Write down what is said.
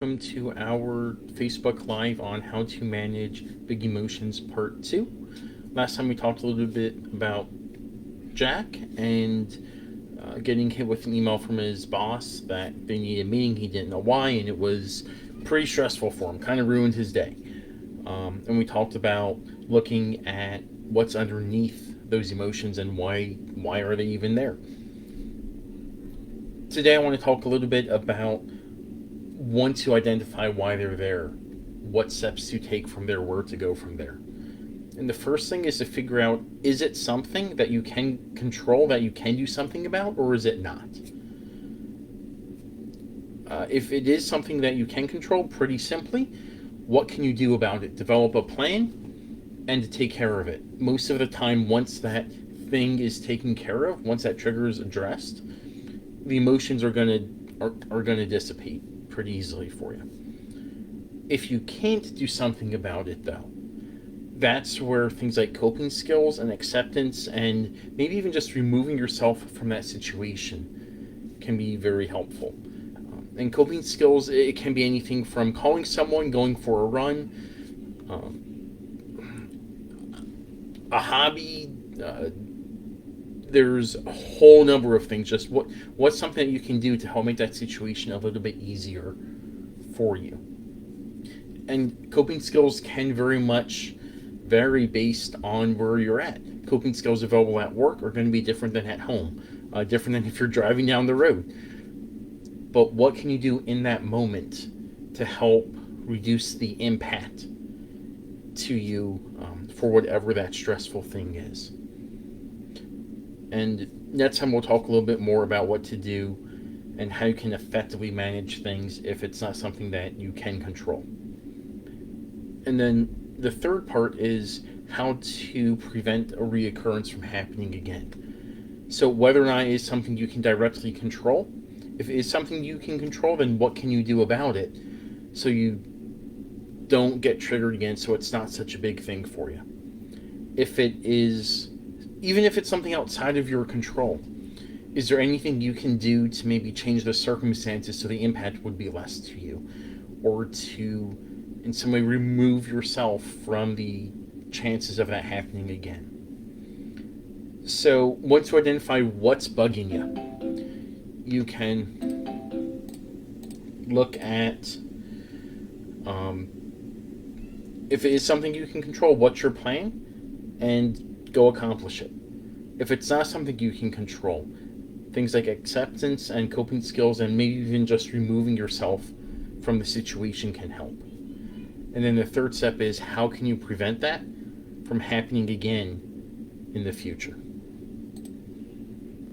Welcome to our Facebook Live on how to manage big emotions part 2. Last time we talked a little bit about Jack and getting hit with an email from his boss that they needed a meeting. He didn't know why, and it was pretty stressful for him, kind of ruined his day. And we talked about looking at what's underneath those emotions and why are they even there. Today I want to talk a little bit about once you identify why they're there, what steps to take from there, where to go from there. And the first thing is to figure out, is it something that you can control, that you can do something about, or is it not? If it is something that you can control, pretty simply, what can you do about it? Develop a plan and to take care of it. Most of the time, once that thing is taken care of, once that trigger is addressed, the emotions are gonna dissipate pretty easily for you. If you can't do something about it, though, that's where things like coping skills and acceptance and maybe even just removing yourself from that situation can be very helpful. And coping skills, it can be anything from calling someone, going for a run, a hobby. There's a whole number of things. Just what's something that you can do to help make that situation a little bit easier for you. And coping skills can very much vary based on where you're at. Coping skills available at work are going to be different than at home, different than if you're driving down the road. But what can you do in that moment to help reduce the impact to you for whatever that stressful thing is? And next time we'll talk a little bit more about what to do and how you can effectively manage things if it's not something that you can control. And then the third part is how to prevent a reoccurrence from happening again. So whether or not it is something you can directly control, if it is something you can control, then what can you do about it so you don't get triggered again, so it's not such a big thing for you? If it is, even if it's something outside of your control, is there anything you can do to maybe change the circumstances so the impact would be less to you, or to in some way remove yourself from the chances of that happening again? So once you identify what's bugging you, you can look at if it is something you can control, what's your plan, and go accomplish it. If it's not something you can control, things like acceptance and coping skills and maybe even just removing yourself from the situation can help. And then the third step is, how can you prevent that from happening again in the future?